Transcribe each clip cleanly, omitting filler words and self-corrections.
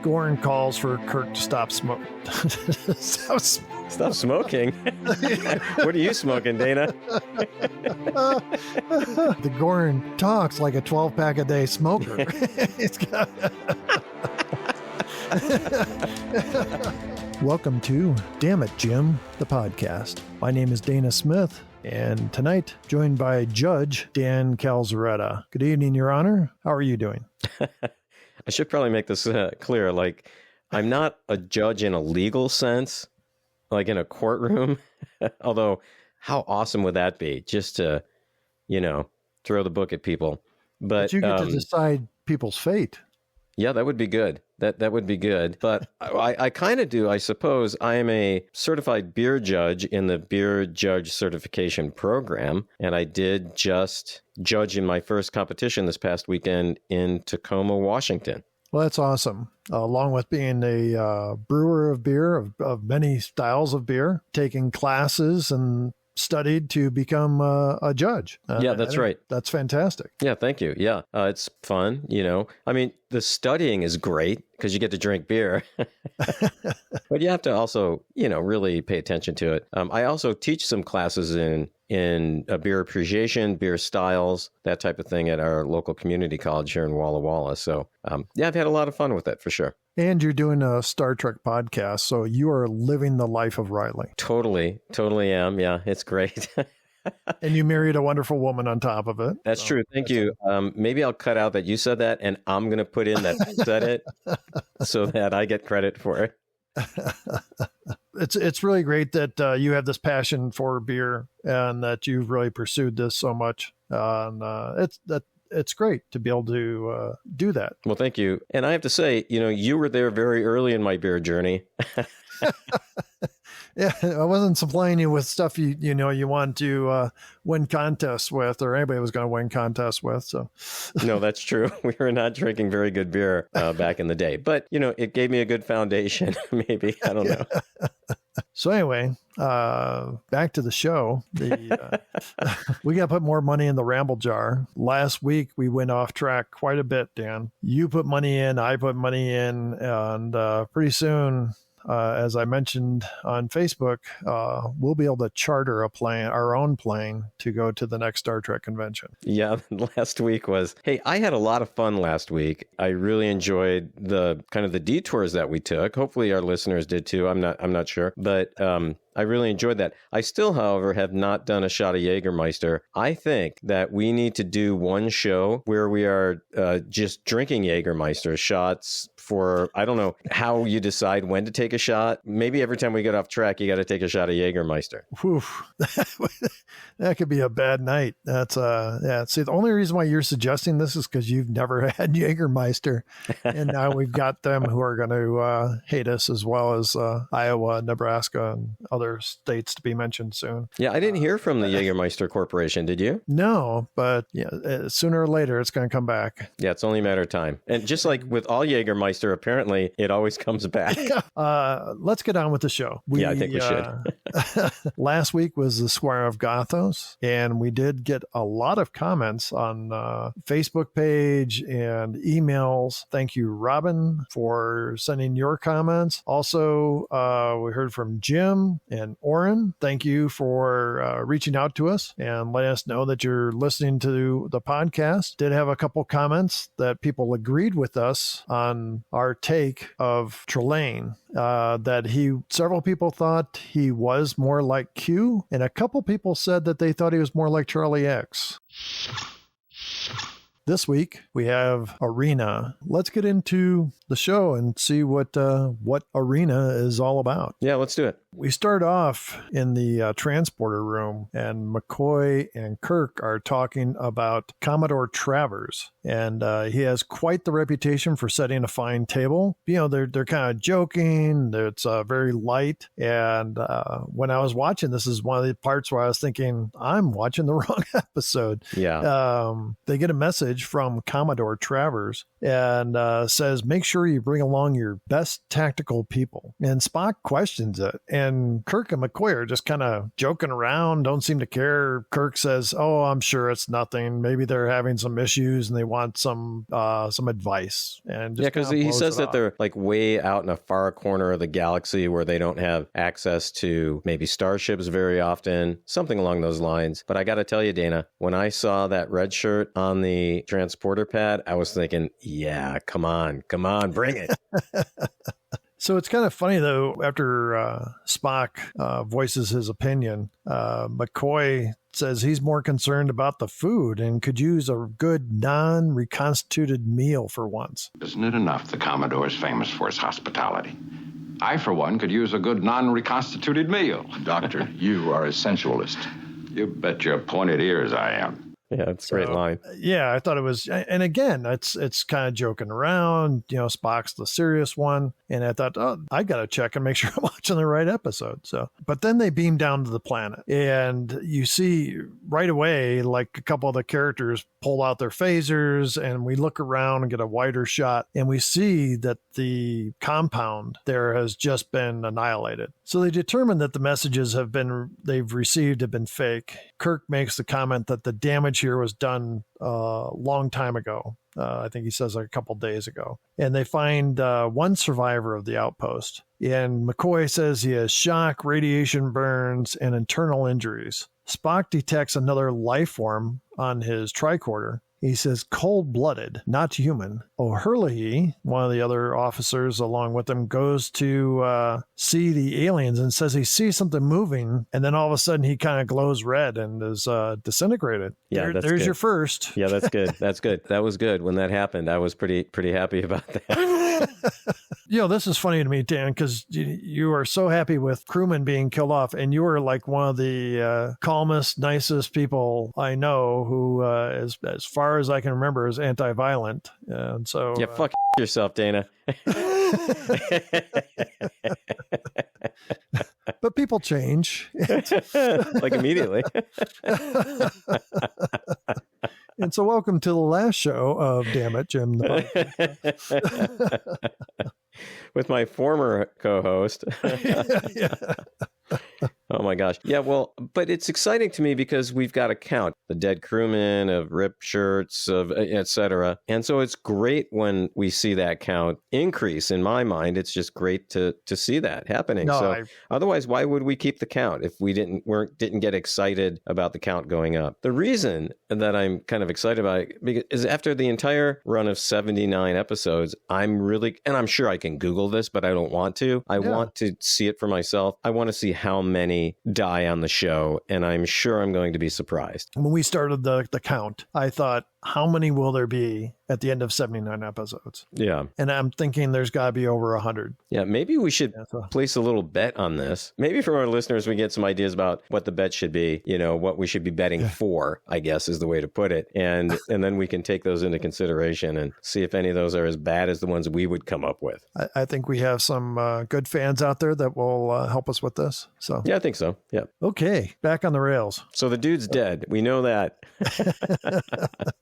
Gorn calls for Kirk to stop smoking. Stop smoking? What are you smoking, Dana? The Gorn talks like a 12-pack a day smoker. It's got... Welcome to Damn It, Jim, the podcast. My name is Dana Smith, and tonight, joined by Judge Dan Calzaretta. Good evening, Your Honor. How are you doing? I should probably make this clear. Like, I'm not a judge in a legal sense, like in a courtroom. Although, how awesome would that be? Just to, throw the book at people. But you get to decide people's fate. Yeah, that would be good. That would be good. But I kind of do, I suppose. I am a certified beer judge in the Beer Judge Certification Program, and I did just judge in my first competition this past weekend in Tacoma, Washington. Well, that's awesome. Along with being a brewer of beer, of many styles of beer, taking classes and studied to become a judge. Yeah, that's right. That's fantastic. Yeah, thank you. Yeah, it's fun, I mean, the studying is great because you get to drink beer. But you have to also, really pay attention to it. I also teach some classes in beer appreciation, beer styles, that type of thing at our local community college here in Walla Walla. So, yeah, I've had a lot of fun with it for sure. And you're doing a Star Trek podcast, so you are living the life of Riley. Totally am. Yeah, it's great. And you married a wonderful woman on top of it. That's true. Thank you. Maybe I'll cut out that you said that, and I'm going to put in that I said it so that I get credit for it. It's really great that you have this passion for beer and that you've really pursued this so much. It's great to be able to do that. Well, thank you. And I have to say, you were there very early in my beer journey. Yeah, I wasn't supplying you with stuff you want to win contests with, or anybody was going to win contests with. So, no, that's true. We were not drinking very good beer back in the day, but it gave me a good foundation. Maybe, I don't know. So anyway, back to the show. We got to put more money in the ramble jar. Last week we went off track quite a bit, Dan. You put money in, I put money in, and pretty soon, as I mentioned on Facebook, we'll be able to charter our own plane to go to the next Star Trek convention. Yeah, last week I had a lot of fun last week. I really enjoyed the kind of the detours that we took. Hopefully our listeners did too. I'm not sure, but I really enjoyed that. I still, however, have not done a shot of Jägermeister. I think that we need to do one show where we are just drinking Jägermeister shots for, I don't know how you decide when to take a shot. Maybe every time we get off track, you got to take a shot of Jägermeister. Whew. That could be a bad night. That's yeah. See, the only reason why you're suggesting this is because you've never had Jägermeister, and now we've got them who are going to hate us, as well as Iowa, Nebraska, and other states to be mentioned soon. Yeah, I didn't hear from the Jägermeister Corporation. Did you? No, but yeah, sooner or later it's going to come back. Yeah, it's only a matter of time. And just like with all Jägermeister, apparently it always comes back. Let's get on with the show. Yeah, I think we should. Last week was the Squire of Gothos, and we did get a lot of comments on Facebook page and emails. Thank you, Robin, for sending your comments. Also, we heard from Jim and Oren. Thank you for reaching out to us and letting us know that you're listening to the podcast. Did have a couple comments that people agreed with us on our take of Trelane. That several people thought he was more like Q, and a couple people said that they thought he was more like Charlie X. This week, we have Arena. Let's get into the show and see what Arena is all about. Yeah, let's do it. We start off in the transporter room, and McCoy and Kirk are talking about Commodore Travers, and he has quite the reputation for setting a fine table. They're kind of joking. It's very light, and when I was watching, this is one of the parts where I was thinking, I'm watching the wrong episode. Yeah. They get a message from Commodore Travers and says, make sure you bring along your best tactical people. And Spock questions it. And And Kirk and McCoy are just kind of joking around, don't seem to care. Kirk says, "Oh, I'm sure it's nothing. Maybe they're having some issues and they want some advice." And just because he says that they're like way out in a far corner of the galaxy where they don't have access to maybe starships very often, something along those lines. But I got to tell you, Dana, when I saw that red shirt on the transporter pad, I was thinking, yeah, come on, bring it. So it's kind of funny, though, after Spock voices his opinion, McCoy says he's more concerned about the food and could use a good non-reconstituted meal for once. Isn't it enough the Commodore's famous for his hospitality? I, for one, could use a good non-reconstituted meal. Doctor, you are a sensualist. You bet your pointed ears I am. Yeah, it's a great line. Yeah, I thought it was, and again, it's kind of joking around. Spock's the serious one, and I thought, oh, I got to check and make sure I'm watching the right episode. So, but then they beam down to the planet, and you see right away, like a couple of the characters pull out their phasers, and we look around and get a wider shot, and we see that the compound there has just been annihilated. So they determine that the messages they've received have been fake. Kirk makes the comment that the damage here was done a long time ago. I think he says a couple days ago. And they find one survivor of the outpost. And McCoy says he has shock, radiation burns, and internal injuries. Spock detects another life form on his tricorder. He says cold-blooded, not human. O'Hurley, one of the other officers along with him, goes to see the aliens and says he sees something moving, and then all of a sudden he kind of glows red and is disintegrated. Yeah, there's good. Your first. Yeah, that's good. That's good. That was good when that happened. I was pretty happy about that. This is funny to me, Dan, because you are so happy with crewmen being killed off, and you are like one of the calmest, nicest people I know who, as far as I can remember, is anti-violent. And so, yeah, fuck yourself, Dana. But people change, like immediately. And so, welcome to the last show of Damn It, Jim. With my former co-host. Oh my gosh. Yeah, well, but it's exciting to me because we've got a count, the dead crewmen, of ripped shirts, of etc. And so it's great when we see that count increase. In my mind, it's just great to see that happening. Otherwise, why would we keep the count if we didn't get excited about the count going up? The reason that I'm kind of excited about it is after the entire run of 79 episodes, I'm really, and I'm sure I can Google this, but I don't want to. I want to see it for myself. I want to see how many die on the show, and I'm sure I'm going to be surprised. When we started the count, I thought, how many will there be at the end of 79 episodes? Yeah. And I'm thinking there's got to be over 100. Yeah, maybe we should place a little bet on this. Maybe from our listeners, we get some ideas about what the bet should be, what we should be betting for, I guess is the way to put it. And then we can take those into consideration and see if any of those are as bad as the ones we would come up with. I think we have some good fans out there that will help us with this. So yeah, I think so. Yeah. Okay, back on the rails. So the dude's dead. We know that.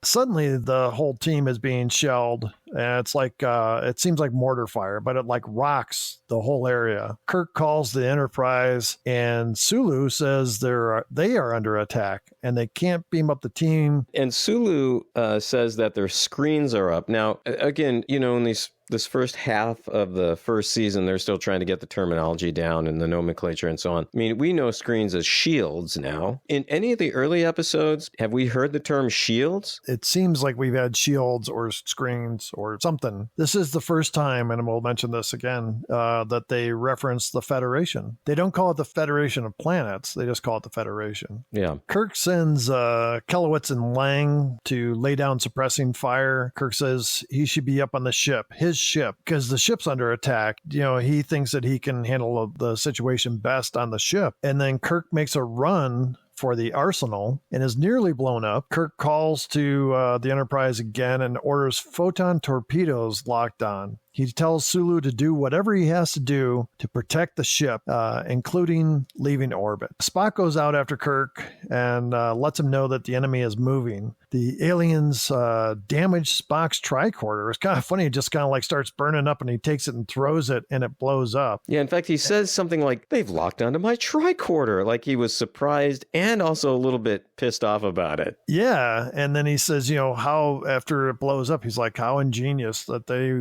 Suddenly, the whole team is being shelled, and it's like it seems like mortar fire, but it like rocks the whole area. Kirk calls the Enterprise, and Sulu says they are under attack, and they can't beam up the team. And Sulu says that their screens are up. Now, again, in this first half of the first season, they're still trying to get the terminology down and the nomenclature and so on. I mean, we know screens as shields now. In any of the early episodes, have we heard the term shields? It seems like we've had shields or screens or something. This is the first time, and we'll mention this again, that they reference the Federation. They don't call it the Federation of Planets. They just call it the Federation. Yeah. Kirk sends Kelowitz and Lang to lay down suppressing fire. Kirk says he should be up on the ship, his ship, because the ship's under attack. He thinks that he can handle the situation best on the ship. And then Kirk makes a run for the arsenal and is nearly blown up. Kirk calls to the Enterprise again and orders photon torpedoes locked on. He tells Sulu to do whatever he has to do to protect the ship, including leaving orbit. Spock goes out after Kirk and lets him know that the enemy is moving. The aliens damage Spock's tricorder. It's kind of funny. It just kind of like starts burning up, and he takes it and throws it, and it blows up. Yeah, in fact, he says something like, they've locked onto my tricorder. Like he was surprised and also a little bit pissed off about it. Yeah. And then he says, how after it blows up, he's like, how ingenious that they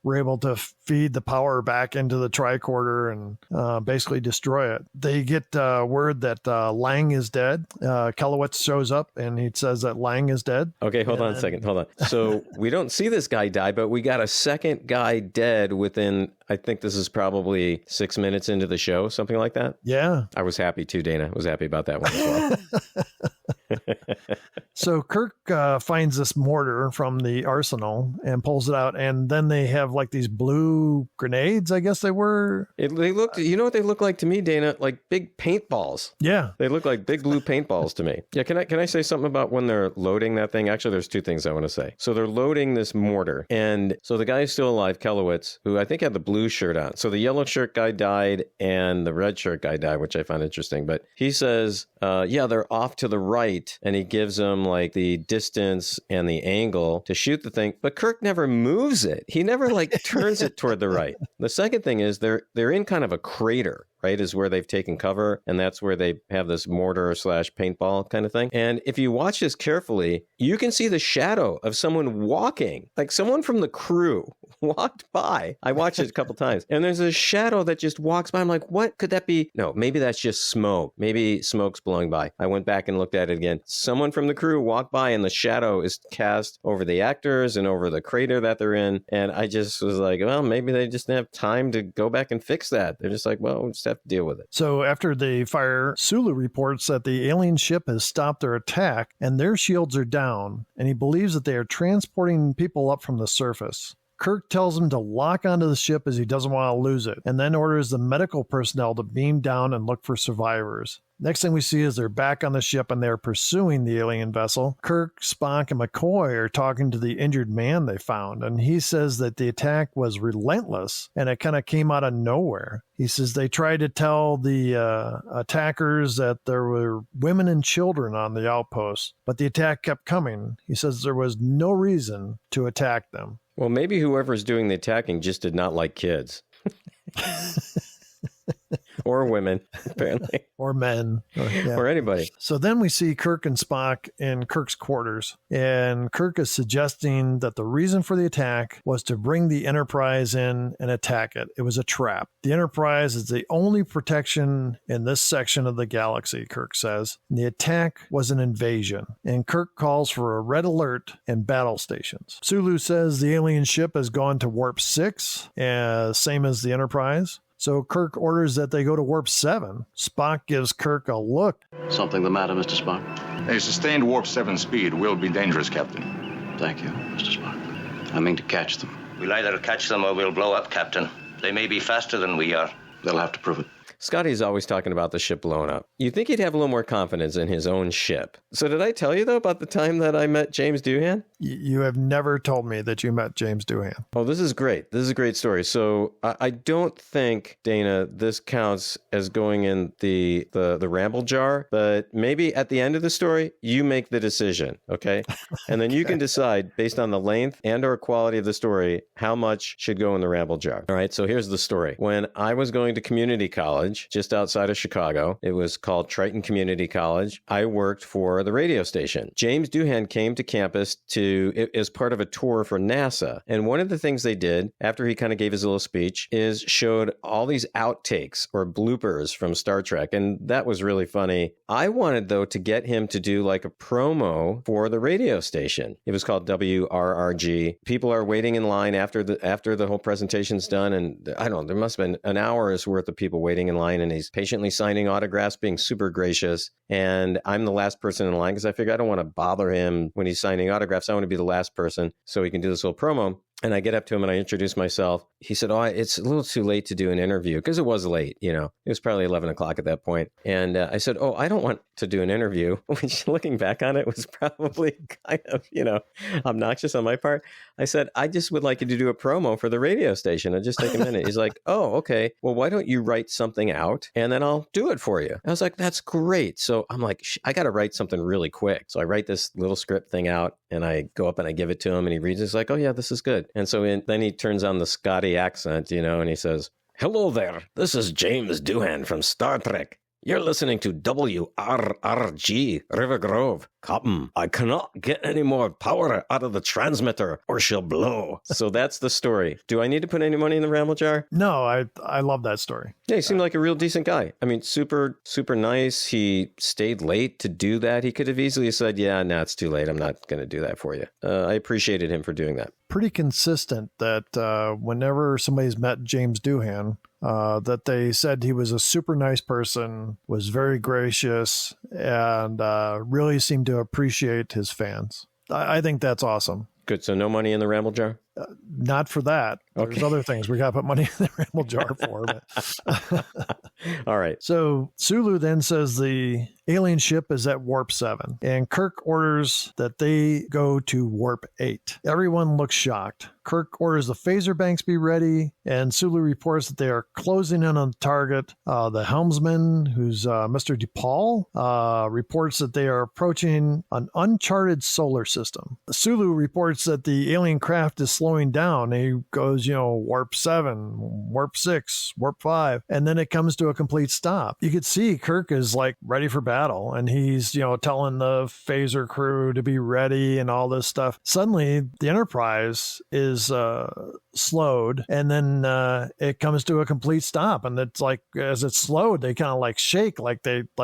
were able to feed the power back into the tricorder and basically destroy it. They get word that Lang is dead. Kelowitz shows up and he says that Lang is dead. Okay, hold on a second. Hold on. So we don't see this guy die, but we got a second guy dead within, I think this is probably 6 minutes into the show, something like that. Yeah. I was happy too, Dana. I was happy about that one as well. So Kirk finds this mortar from the arsenal and pulls it out, and then they have like these blue grenades, I guess they were. They looked, you know what they look like to me, Dana? Like big paintballs. Yeah. They look like big blue paintballs to me. Yeah, can I say something about when they're loading that thing? Actually, there's two things I want to say. So they're loading this mortar, and so the guy is still alive, Kelowitz, who I think had the blue shirt on. So the yellow shirt guy died, and the red shirt guy died, which I found interesting. But he says, they're off to the right, and he gives them like the distance and the angle to shoot the thing, but Kirk never moves it. He never like turns it toward the right. The second thing is they're in kind of a crater, right, is where they've taken cover, and that's where they have this mortar / paintball kind of thing. And if you watch this carefully, you can see the shadow of someone walking, like someone from the crew walked by. I watched it a couple times, and there's a shadow that just walks by. I'm like, what could that be? No, maybe that's just smoke. Maybe smoke's blowing by. I went back and looked at it again. Someone from the crew walked by, and the shadow is cast over the actors and over the crater that they're in. And I just was like, well, maybe they just didn't have time to go back and fix that. They're just like, well, we'll just have to deal with it. So after they fire, Sulu reports that the alien ship has stopped their attack and their shields are down, and he believes that they are transporting people up from the surface. Kirk tells him to lock onto the ship as he doesn't want to lose it, and then orders the medical personnel to beam down and look for survivors. Next thing we see is they're back on the ship and they're pursuing the alien vessel. Kirk, Spock, and McCoy are talking to the injured man they found, and he says that the attack was relentless and it kind of came out of nowhere. He says they tried to tell the attackers that there were women and children on the outpost, but the attack kept coming. He says there was no reason to attack them. Well, maybe whoever's doing the attacking just did not like kids. Or women, apparently. Or men. Or anybody. So then we see Kirk and Spock in Kirk's quarters. And Kirk is suggesting that the reason for the attack was to bring the Enterprise in and attack it. It was a trap. The Enterprise is the only protection in this section of the galaxy, Kirk says. And the attack was an invasion. And Kirk calls for a red alert and battle stations. Sulu says the alien ship has gone to warp 6, same as the Enterprise. So Kirk orders that they go to warp 7. Spock gives Kirk a look. Something the matter, Mr. Spock? A sustained warp 7 speed will be dangerous, Captain. Thank you, Mr. Spock. I mean to catch them. We'll either catch them or we'll blow up, Captain. They may be faster than we are. They'll have to prove it. Scotty's always talking about the ship blowing up. You'd think he'd have a little more confidence in his own ship. So did I tell you, though, about the time that I met James Doohan? You have never told me that you met James Doohan. Oh, this is great. This is a great story. So I don't think, Dana, this counts as going in the ramble jar, but maybe at the end of the story, you make the decision, okay? And then you can decide, based on the length and or quality of the story, how much should go in the ramble jar. All right, so here's the story. When I was going to community college, just outside of Chicago, it was called Triton Community College, I worked for the radio station. James Doohan came to campus as part of a tour for NASA. And one of the things they did after he kind of gave his little speech is showed all these outtakes or bloopers from Star Trek. And that was really funny. I wanted, though, to get him to do like a promo for the radio station. It was called WRRG. People are waiting in line after the whole presentation's done. And I don't know, there must have been an hour's worth of people waiting in line. And he's patiently signing autographs, being super gracious. And I'm the last person in line because I figure I don't want to bother him when he's signing autographs. I want to be the last person so he can do this little promo. And I get up to him and I introduce myself. He said, "Oh, it's a little too late to do an interview," because it was late, It was probably 11 o'clock at that point. And I said, "Oh, I don't want to do an interview," which looking back on it was probably kind of, obnoxious on my part. I said, "I just would like you to do a promo for the radio station and just take a minute." He's like, "Oh, okay. Well, why don't you write something out and then I'll do it for you?" I was like, "That's great." So I'm like, I got to write something really quick. So I write this little script thing out and I go up and I give it to him and he reads it. He's like, "Oh, yeah, this is good." And so then he turns on the Scotty accent, and he says, "Hello there. This is James Doohan from Star Trek. You're listening to WRRG, River Grove. Captain, I cannot get any more power out of the transmitter or she'll blow." So that's the story. Do I need to put any money in the ramble jar? No, I love that story. Yeah, he seemed like a real decent guy. I mean, super, super nice. He stayed late to do that. He could have easily said, "Yeah, no, it's too late. I'm not going to do that for you." I appreciated him for doing that. Pretty consistent that whenever somebody's met James Doohan, that they said he was a super nice person, was very gracious, and really seemed to appreciate his fans. I think that's awesome. Good. So no money in the ramble jar? Not for that. Okay. There's other things we got to put money in the ramble jar for. But. All right. So Sulu then says the alien ship is at warp 7, and Kirk orders that they go to warp 8. Everyone looks shocked. Kirk orders the phaser banks be ready, and Sulu reports that they are closing in on the target. The helmsman, who's Mr. DePaul, reports that they are approaching an uncharted solar system. Sulu reports that the alien craft is slowing down. He goes, warp 7, warp 6, warp 5, and then it comes to a complete stop. You could see Kirk is like ready for battle, and he's, telling the phaser crew to be ready and all this stuff. Suddenly, the Enterprise is slowed, and then it comes to a complete stop, and it's like as it's slowed, they kind of like shake, like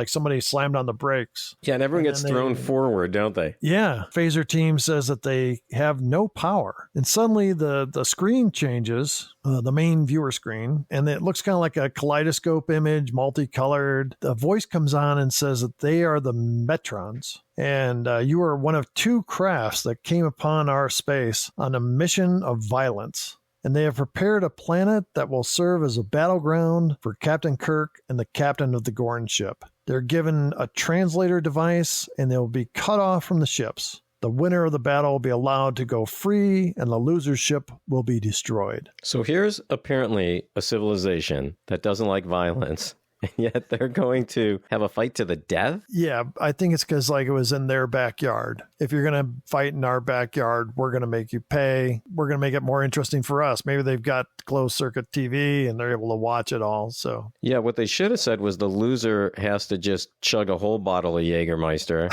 somebody slammed on the brakes. Yeah, and everyone gets thrown forward, don't they? Yeah. Phaser team says that they have no power, and suddenly the screen changes, the main viewer screen, and it looks kind of like a kaleidoscope image, multicolored. The voice comes on and says that they are the Metrons. And you are one of 2 crafts that came upon our space on a mission of violence. And they have prepared a planet that will serve as a battleground for Captain Kirk and the captain of the Gorn ship. They're given a translator device, and they will be cut off from the ships. The winner of the battle will be allowed to go free, and the loser's ship will be destroyed. So here's apparently a civilization that doesn't like violence, and yet they're going to have a fight to the death? Yeah, I think it's because it was in their backyard. If you're going to fight in our backyard, we're going to make you pay. We're going to make it more interesting for us. Maybe they've got closed circuit TV and they're able to watch it all. So yeah, what they should have said was the loser has to just chug a whole bottle of Jägermeister.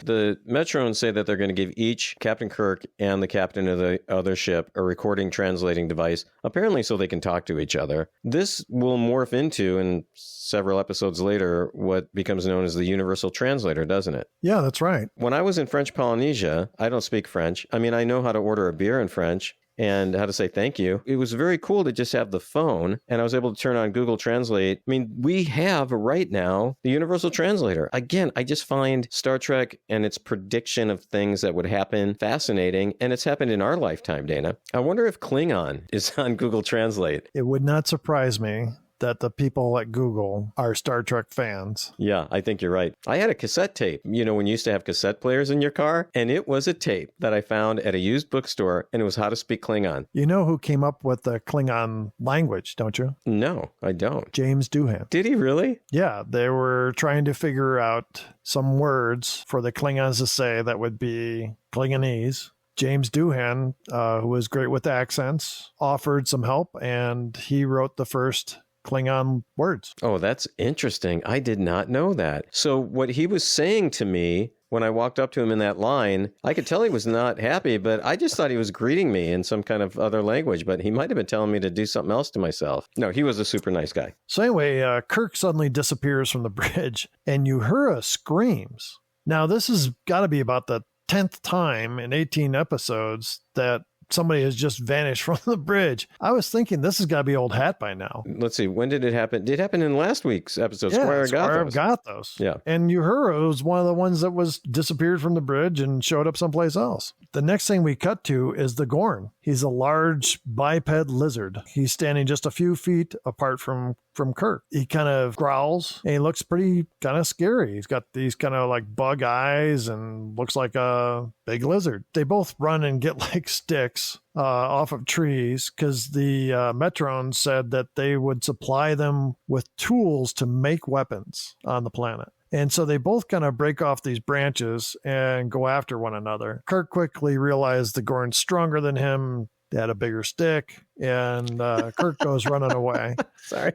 The Metrons say that they're going to give each Captain Kirk and the captain of the other ship a recording translating device, apparently so they can talk to each other. This will morph into, in several episodes later, what becomes known as the Universal Translator, doesn't it? Yeah, that's right. When I was in French Polynesia, I don't speak French. I mean, I know how to order a beer in French and how to say thank you. It was very cool to just have the phone, and I was able to turn on Google Translate. I mean, we have right now the Universal Translator. Again, I just find Star Trek and its prediction of things that would happen fascinating, and it's happened in our lifetime, Dana. I wonder if Klingon is on Google Translate. It would not surprise me that the people at Google are Star Trek fans. Yeah, I think you're right. I had a cassette tape, when you used to have cassette players in your car, and it was a tape that I found at a used bookstore, and it was How to Speak Klingon. You know who came up with the Klingon language, don't you? No, I don't. James Doohan. Did he really? Yeah, they were trying to figure out some words for the Klingons to say that would be Klingonese. James Doohan, who was great with accents, offered some help, and he wrote the first Klingon words. Oh, that's interesting. I did not know that. So what he was saying to me when I walked up to him in that line, I could tell he was not happy, but I just thought he was greeting me in some kind of other language, but he might have been telling me to do something else to myself. No, he was a super nice guy. So anyway, Kirk suddenly disappears from the bridge, and Uhura screams. Now, this has got to be about the 10th time in 18 episodes that somebody has just vanished from the bridge. I was thinking this has got to be Old Hat by now. Let's see. When did it happen? Did it happen in last week's episode? Yeah, Squire of Gothos. Yeah. And Uhura was one of the ones that was disappeared from the bridge and showed up someplace else. The next thing we cut to is the Gorn. He's a large biped lizard. He's standing just a few feet apart from Kirk. He kind of growls and he looks pretty kind of scary. He's got these kind of like bug eyes and looks like a big lizard. They both run and get like sticks off of trees because the Metrons said that they would supply them with tools to make weapons on the planet. And so they both kind of break off these branches and go after one another. Kirk quickly realized the Gorn's stronger than him. They had a bigger stick, and Kirk goes running away. Sorry.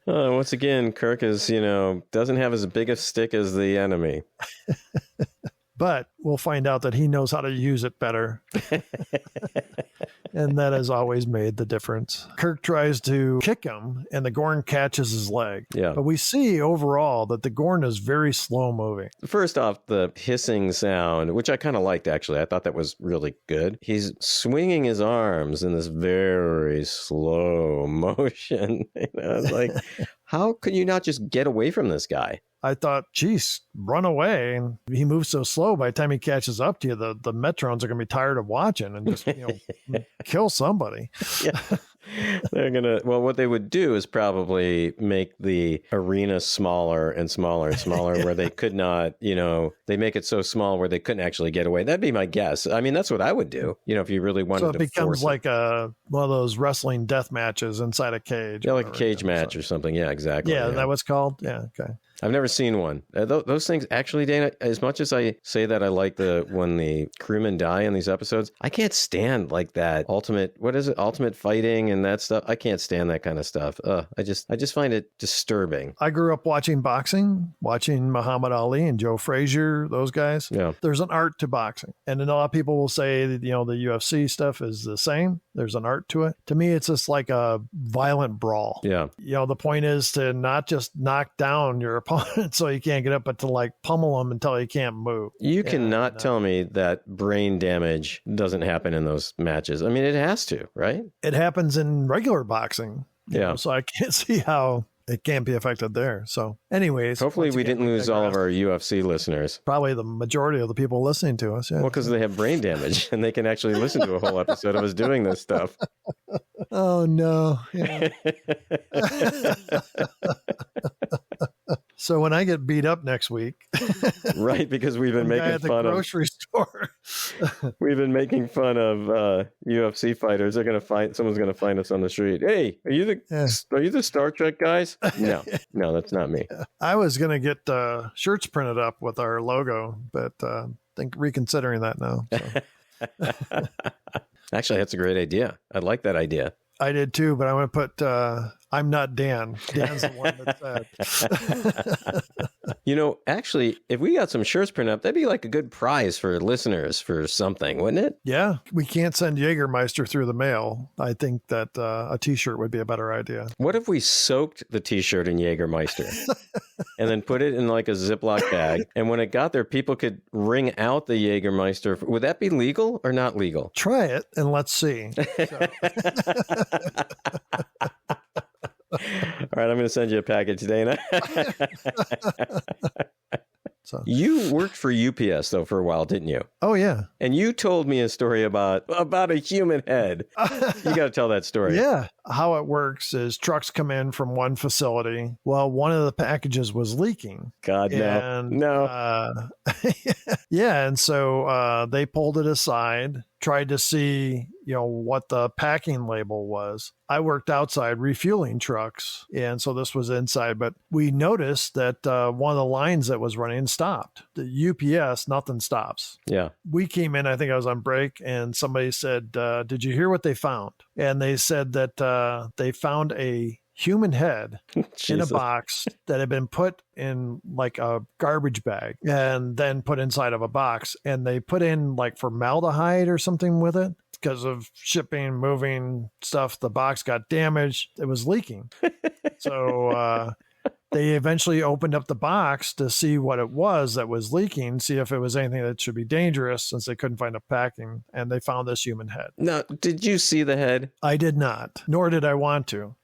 Once again, Kirk is, doesn't have as big a stick as the enemy. But we'll find out that he knows how to use it better. And that has always made the difference. Kirk tries to kick him, and the Gorn catches his leg. Yeah. But we see overall that the Gorn is very slow moving. First off, the hissing sound, which I kind of liked, actually. I thought that was really good. He's swinging his arms in this very slow motion. It's like, how could you not just get away from this guy? I thought, geez, run away. And he moves so slow. By the time he catches up to you, the Metrons are going to be tired of watching and just kill somebody. Yeah. They're going to, well, what they would do is probably make the arena smaller and smaller and smaller yeah. where they could not, they make it so small where they couldn't actually get away. That'd be my guess. I mean, that's what I would do, if you really wanted to. So it becomes like one of those wrestling death matches inside a cage. Yeah, like a cage match or something. Yeah, exactly. Yeah, is that what's called? Yeah, okay. I've never seen one. Those things, actually, Dana, as much as I say that I like when the crewmen die in these episodes, I can't stand like that ultimate fighting and that stuff. I can't stand that kind of stuff. I just find it disturbing. I grew up watching boxing, watching Muhammad Ali and Joe Frazier, those guys. Yeah. There's an art to boxing. And then a lot of people will say that, the UFC stuff is the same. There's an art to it. To me, it's just like a violent brawl. Yeah. The point is to not just knock down your opponent so you can't get up, but to like pummel them until you can't move. You cannot tell me that brain damage doesn't happen in those matches. I mean, it has to, right? It happens in regular boxing. Yeah. So I can't see how it can't be affected there. So anyways. Hopefully we didn't lose all of our UFC listeners. Probably the majority of the people listening to us. Yeah. Well, because they have brain damage and they can actually listen to a whole episode of us doing this stuff. Oh, no. Yeah. So when I get beat up next week, right? Because we've been making at the fun grocery store. We've been making fun of UFC fighters. Someone's going to find us on the street. Hey, are you the Star Trek guys? No, that's not me. I was going to get shirts printed up with our logo, but think reconsidering that now. So. Actually, that's a great idea. I like that idea. I did too, but I want to put I'm not Dan. Dan's the one that said. Actually, if we got some shirts printed up, that'd be like a good prize for listeners for something, wouldn't it? Yeah. We can't send Jägermeister through the mail. I think that a T-shirt would be a better idea. What if we soaked the T-shirt in Jägermeister and then put it in like a Ziploc bag? And when it got there, people could wring out the Jägermeister. Would that be legal or not legal? Try it and let's see. All right, I'm going to send you a package, Dana. So. You worked for UPS, though, for a while, didn't you? Oh, yeah. And you told me a story about a human head. You got to tell that story. Yeah. How it works is trucks come in from one facility. Well, one of the packages was leaking. God, no. Yeah. And so they pulled it aside, tried to see, what the packing label was. I worked outside refueling trucks. And so this was inside, but we noticed that one of the lines that was running stopped. The UPS, nothing stops. Yeah. We came in, I think I was on break, and somebody said, did you hear what they found? And they said that they found a human head in a box that had been put in like a garbage bag and then put inside of a box. And they put in like formaldehyde or something with it because of shipping, moving stuff. The box got damaged. It was leaking. So They eventually opened up the box to see what it was that was leaking, see if it was anything that should be dangerous, since they couldn't find a packing, and they found this human head. Now, did you see the head? I did not, nor did I want to.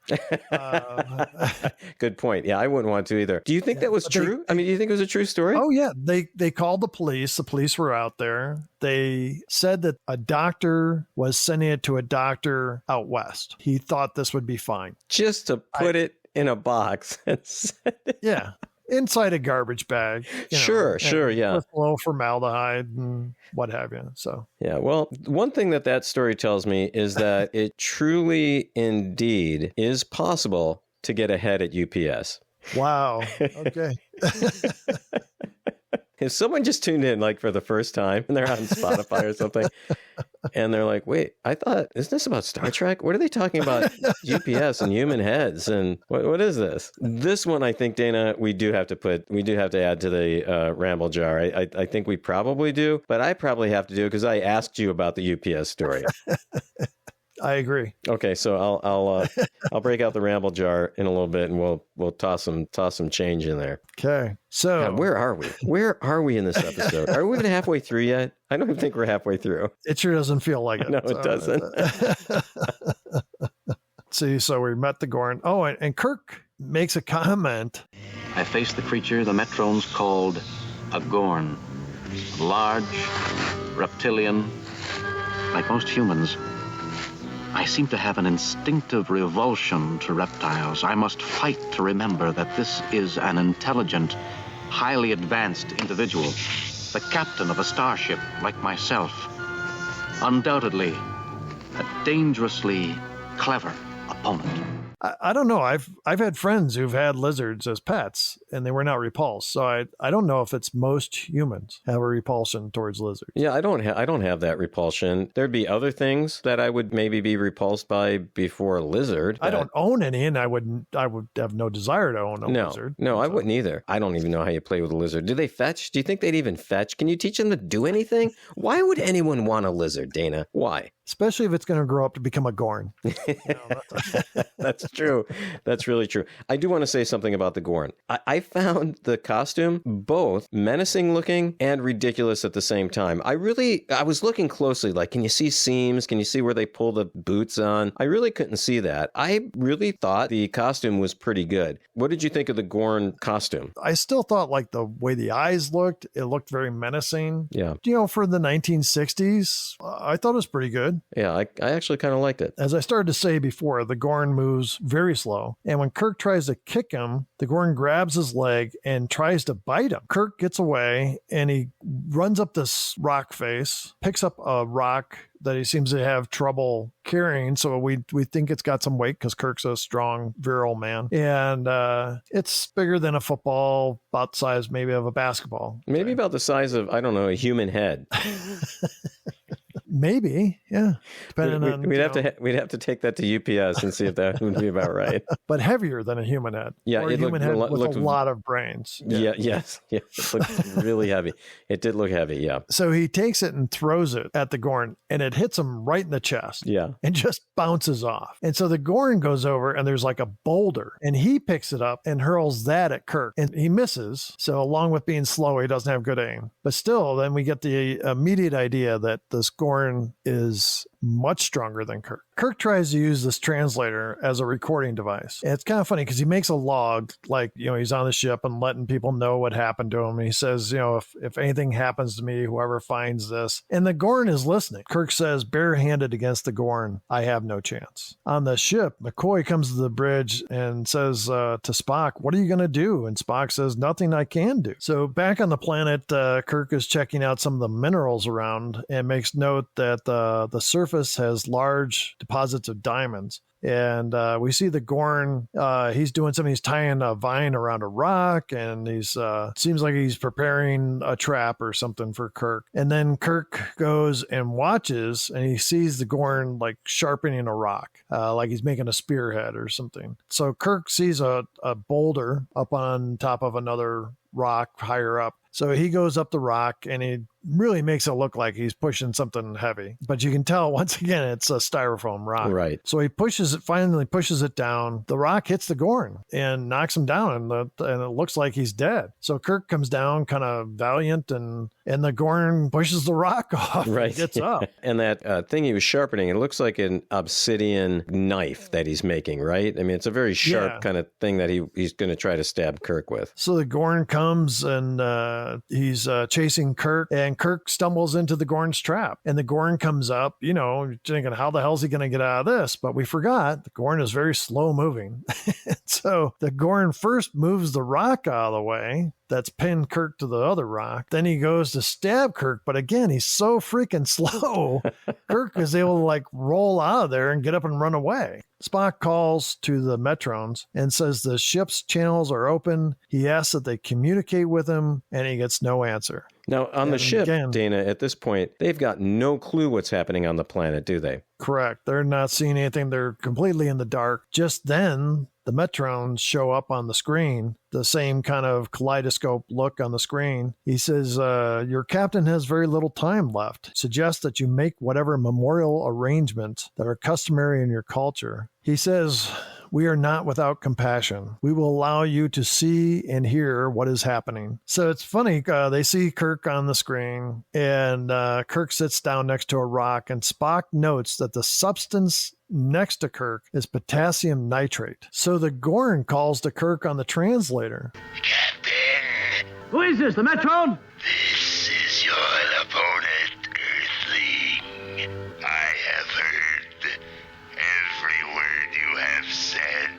Good point. Yeah, I wouldn't want to either. Do you think that was true? I mean, do you think it was a true story? Oh, yeah. They called the police. The police were out there. They said that a doctor was sending it to a doctor out west. He thought this would be fine. Just to put it in a box. Yeah. Inside a garbage bag. Sure, yeah. With low formaldehyde and what have you. So, yeah, well, one thing that story tells me is that it truly indeed is possible to get ahead at UPS. Wow. Okay. If someone just tuned in like for the first time and they're on Spotify or something and they're like, wait, isn't this about Star Trek? What are they talking about UPS and human heads? And what is this? This one, I think, Dana, we do have to add to the ramble jar. I think we probably do, but I probably have to do it because I asked you about the UPS story. I agree. Okay, so I'll break out the ramble jar in a little bit, and we'll toss some change in there. Okay, so now, where are we? Where are we in this episode? Are we even halfway through yet? I don't even think we're halfway through. It sure doesn't feel like it. No, it doesn't. See, so we met the Gorn. Oh, and Kirk makes a comment. I faced the creature the Metrons called a Gorn. Large, reptilian, like most humans. I seem to have an instinctive revulsion to reptiles. I must fight to remember that this is an intelligent, highly advanced individual, the captain of a starship like myself. Undoubtedly, a dangerously clever opponent. I don't know. I've had friends who've had lizards as pets and they were not repulsed. So I don't know if it's most humans have a repulsion towards lizards. Yeah, I don't have that repulsion. There'd be other things that I would maybe be repulsed by before a lizard. I don't own any, and I would have no desire to own a lizard. No, I wouldn't either. I don't even know how you play with a lizard. Do they fetch? Do you think they'd even fetch? Can you teach them to do anything? Why would anyone want a lizard, Dana? Why? Especially if it's going to grow up to become a Gorn. That's true. That's really true. I do want to say something about the Gorn. I found the costume both menacing looking and ridiculous at the same time. I was looking closely, like, can you see seams? Can you see where they pull the boots on? I really couldn't see that. I really thought the costume was pretty good. What did you think of the Gorn costume? I still thought, like, the way the eyes looked, it looked very menacing. Yeah. For the 1960s, I thought it was pretty good. Yeah, I actually kind of liked it. As I started to say before, the Gorn moves very slow. And when Kirk tries to kick him, the Gorn grabs his leg and tries to bite him. Kirk gets away and he runs up this rock face, picks up a rock that he seems to have trouble carrying. So we think it's got some weight because Kirk's a strong, virile man. And it's bigger than a football, about the size maybe of a basketball. Maybe about the size of, I don't know, a human head. Maybe, yeah. Depending on we'd have to take that to UPS and see if that would be about right. But heavier than a human head. Yeah, or a human head with a lot of brains. Yeah. Yes. It looked really heavy. It did look heavy. Yeah. So he takes it and throws it at the Gorn, and it hits him right in the chest. Yeah. And just bounces off. And so the Gorn goes over, and there's like a boulder, and he picks it up and hurls that at Kirk, and he misses. So along with being slow, he doesn't have good aim. But still, then we get the immediate idea that this Gorn is much stronger than Kirk. Kirk tries to use this translator as a recording device. And it's kind of funny because he makes a log, like, he's on the ship and letting people know what happened to him. And he says, if anything happens to me, whoever finds this. And the Gorn is listening. Kirk says, barehanded against the Gorn, I have no chance. On the ship, McCoy comes to the bridge and says to Spock, what are you going to do? And Spock says, nothing I can do. So back on the planet, Kirk is checking out some of the minerals around and makes note that the surface has large deposits of diamonds. And we see the Gorn, he's doing something, he's tying a vine around a rock, and he's seems like he's preparing a trap or something for Kirk. And then Kirk goes and watches, and he sees the Gorn like sharpening a rock, like he's making a spearhead or something. So Kirk sees a boulder up on top of another rock higher up. So he goes up the rock and he really makes it look like he's pushing something heavy. But you can tell, once again, it's a styrofoam rock. Right. So he finally pushes it down. The rock hits the Gorn and knocks him down, and it looks like he's dead. So Kirk comes down kind of valiant, and the Gorn pushes the rock off. Right. And gets up. And that thing he was sharpening, it looks like an obsidian knife that he's making, right? I mean, it's a very sharp kind of thing that he's going to try to stab Kirk with. So the Gorn comes, and he's chasing Kirk, and Kirk stumbles into the Gorn's trap. And the Gorn comes up, thinking, how the hell is he going to get out of this? But we forgot, the Gorn is very slow moving. So the Gorn first moves the rock out of the way that's pinned Kirk to the other rock. Then he goes to stab Kirk, but again, he's so freaking slow. Kirk is able to roll out of there and get up and run away. Spock calls to the Metrons and says the ship's channels are open. He asks that they communicate with him, and he gets no answer. Now, on the ship, Dana, at this point, they've got no clue what's happening on the planet, do they? Correct. They're not seeing anything. They're completely in the dark. Just then, the Metrons show up on the screen, the same kind of kaleidoscope look on the screen. He says, your captain has very little time left. Suggests that you make whatever memorial arrangements that are customary in your culture. He says, we are not without compassion. We will allow you to see and hear what is happening. So it's funny. They see Kirk on the screen, and Kirk sits down next to a rock, and Spock notes that the substance next to Kirk is potassium nitrate. So the Gorn calls to Kirk on the translator. Captain! Who is this, the Metron? This is your opponent, Earthling. I have heard every word you have said.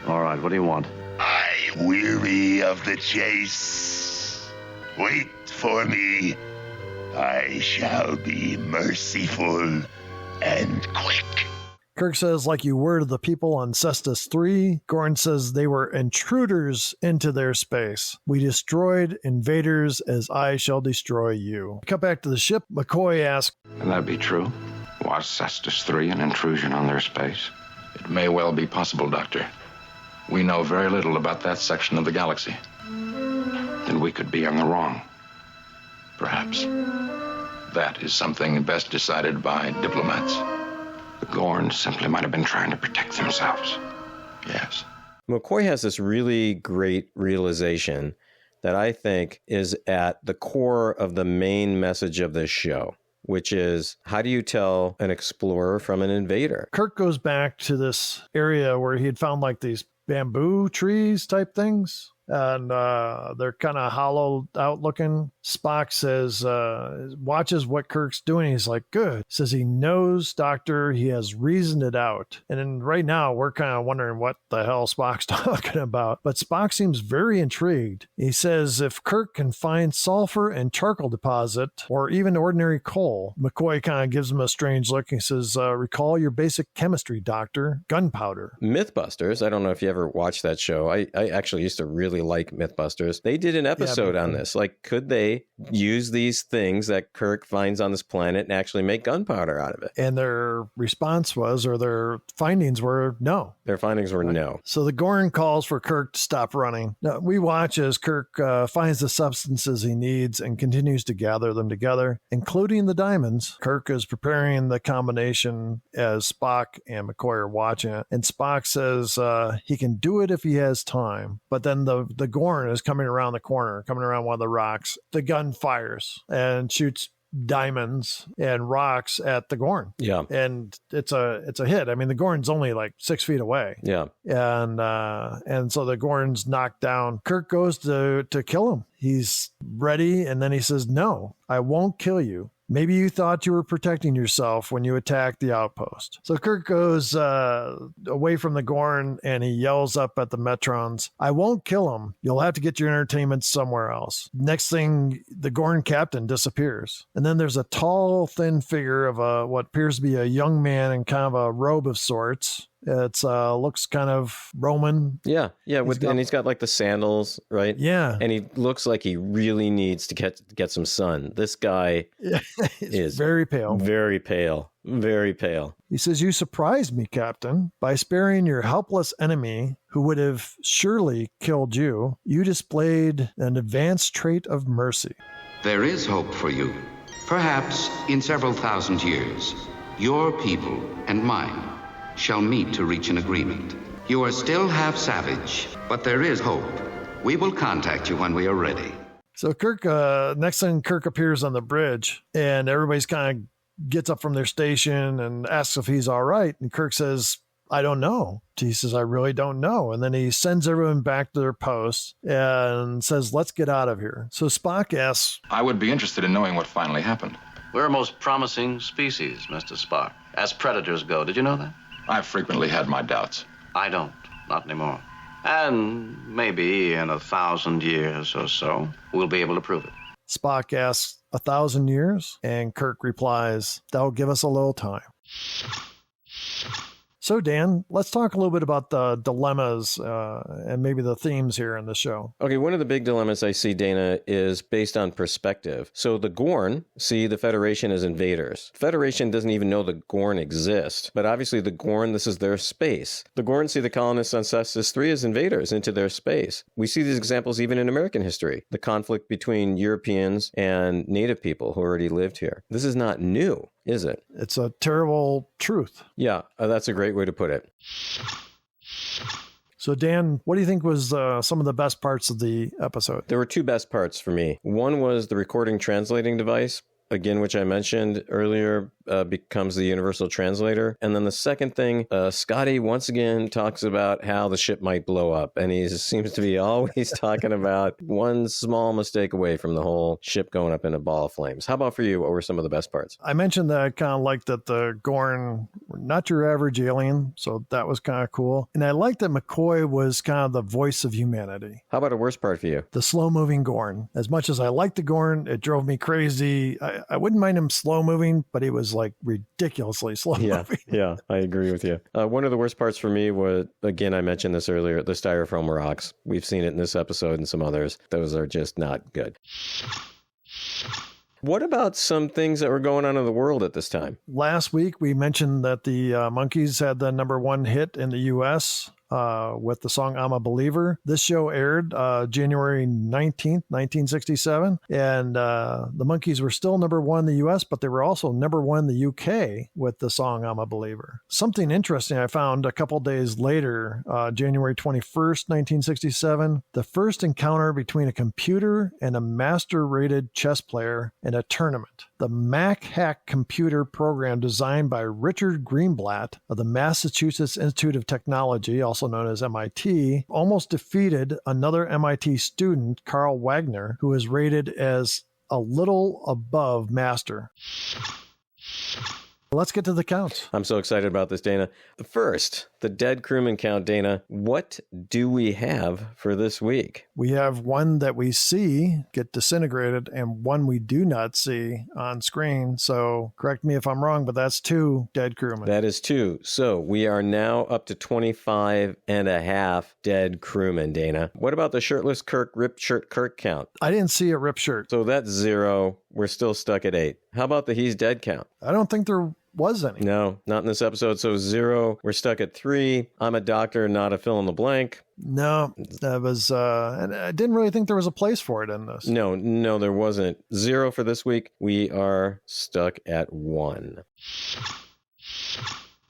All right, what do you want? I weary of the chase. Wait for me. I shall be merciful and quick. Kirk says, like you were to the people on Cestus III. Gorn says they were intruders into their space. We destroyed invaders as I shall destroy you. Cut back to the ship. McCoy asks, Can that be true? Was Cestus III an intrusion on their space? It may well be possible, Doctor. We know very little about that section of the galaxy. Then we could be in the wrong. Perhaps. That is something best decided by diplomats. The Gorn simply might have been trying to protect themselves. Yes. McCoy has this really great realization that I think is at the core of the main message of this show, which is, how do you tell an explorer from an invader? Kirk goes back to this area where he had found these bamboo trees type things. And they're kind of hollowed out looking. Spock says, watches what Kirk's doing. He's like, good. Says he knows, Doctor. He has reasoned it out. And then right now, we're kind of wondering what the hell Spock's talking about. But Spock seems very intrigued. He says if Kirk can find sulfur and charcoal deposit, or even ordinary coal, McCoy kind of gives him a strange look. He says, recall your basic chemistry, Doctor. Gunpowder. Mythbusters, I don't know if you ever watched that show. I actually used to really like Mythbusters. They did an episode on this. Could they use these things that Kirk finds on this planet and actually make gunpowder out of it? And their response was, or their findings were, no. Their findings were no. So the Gorn calls for Kirk to stop running. Now, we watch as Kirk finds the substances he needs and continues to gather them together, including the diamonds. Kirk is preparing the combination as Spock and McCoy are watching it. And Spock says he can do it if he has time. But then the Gorn is coming around the corner, coming around one of the rocks. The gun fires and shoots diamonds and rocks at the Gorn. Yeah. And it's a hit. I mean, the Gorn's only 6 feet away. Yeah. And so the Gorn's knocked down. Kirk goes to kill him. He's ready, and then he says, no, I won't kill you. Maybe you thought you were protecting yourself when you attacked the outpost. So Kirk goes away from the Gorn, and he yells up at the Metrons, I won't kill him. You'll have to get your entertainment somewhere else. Next thing, the Gorn captain disappears. And then there's a tall, thin figure of what appears to be a young man in kind of a robe of sorts. It looks kind of Roman. Yeah. And he's got the sandals, right? Yeah. And he looks like he really needs to get some sun. This guy is very pale. Very pale. Very pale. He says, you surprised me, Captain. By sparing your helpless enemy who would have surely killed you, you displayed an advanced trait of mercy. There is hope for you. Perhaps in several thousand years, your people and mine shall meet to reach an agreement. You are still half savage, but there is hope. We will contact you when we are ready. So Kirk, next thing, Kirk appears on the bridge, and everybody's kind of gets up from their station and asks if he's all right. And Kirk says, I don't know. He says, I really don't know. And then he sends everyone back to their posts and says, let's get out of here. So Spock asks, I would be interested in knowing what finally happened. We're a most promising species, Mr. Spock, as predators go. Did you know that? I've frequently had my doubts. I don't. Not anymore. And maybe in 1,000 years or so, we'll be able to prove it. Spock asks, 1,000 years? And Kirk replies, that'll give us a little time. So, Dan, let's talk a little bit about the dilemmas and maybe the themes here in the show. Okay, one of the big dilemmas I see, Dana, is based on perspective. So the Gorn see the Federation as invaders. The Federation doesn't even know the Gorn exist, but obviously the Gorn, this is their space. The Gorn see the colonists on Cestus III as invaders into their space. We see these examples even in American history, the conflict between Europeans and Native people who already lived here. This is not new, is it? It's a terrible truth. Yeah, that's a great way to put it. So, Dan, what do you think was some of the best parts of the episode? There were two best parts for me. One was the recording translating device, again, which I mentioned earlier, becomes the universal translator. And then the second thing, Scotty once again talks about how the ship might blow up. And he seems to be always talking about one small mistake away from the whole ship going up in a ball of flames. How about for you? What were some of the best parts? I mentioned that I kind of liked that the Gorn were not your average alien. So that was kind of cool. And I liked that McCoy was kind of the voice of humanity. How about a worst part for you? The slow moving Gorn. As much as I liked the Gorn, it drove me crazy. I wouldn't mind him slow moving, but he was like ridiculously slow moving. Yeah, I agree with you. One of the worst parts for me was, again, I mentioned this earlier, the styrofoam rocks. We've seen it in this episode and some others. Those are just not good. What about some things that were going on in the world at this time? Last week, we mentioned that the Monkees had the #1 hit in the U.S. With the song I'm a Believer. This show aired January 19th, 1967. And the Monkees were still #1 in the U.S., but they were also #1 in the U.K. with the song I'm a Believer. Something interesting I found a couple days later, January 21st, 1967, the first encounter between a computer and a master-rated chess player in a tournament. The Mac Hack computer program designed by Richard Greenblatt of the Massachusetts Institute of Technology, also known as MIT, almost defeated another MIT student, Carl Wagner, who was rated as a little above master. Let's get to the counts. I'm so excited about this, Dana. First, the dead crewman count, Dana. What do we have for this week? We have one that we see get disintegrated and one we do not see on screen. So correct me if I'm wrong, but that's 2 dead crewmen. That is 2. So we are now up to 25 and a half dead crewmen, Dana. What about the shirtless Kirk, ripped shirt Kirk count? I didn't see a ripped shirt. So that's 0. We're still stuck at 8. How about the he's dead count? I don't think there was any. No, not in this episode. So 0. We're stuck at 3. I'm a doctor, not a fill in the blank. No, that was, and I didn't really think there was a place for it in this. No, there wasn't. 0 for this week. We are stuck at 1.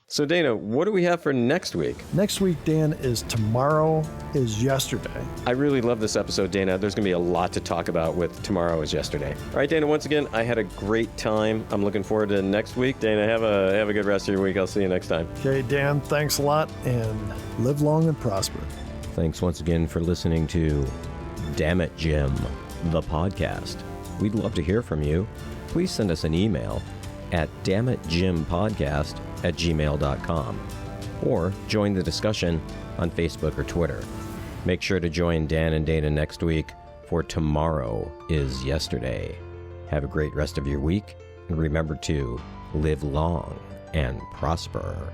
So, Dana, what do we have for next week? Next week, Dan, is Tomorrow is Yesterday. I really love this episode, Dana. There's going to be a lot to talk about with Tomorrow is Yesterday. All right, Dana, once again, I had a great time. I'm looking forward to next week. Dana, have a good rest of your week. I'll see you next time. Okay, Dan, thanks a lot, and live long and prosper. Thanks once again for listening to Damn It, Jim, the podcast. We'd love to hear from you. Please send us an email at dammitjimpodcast@gmail.com or join the discussion on Facebook or Twitter. Make sure to join Dan and Dana next week for Tomorrow is Yesterday. Have a great rest of your week, and remember to live long and prosper.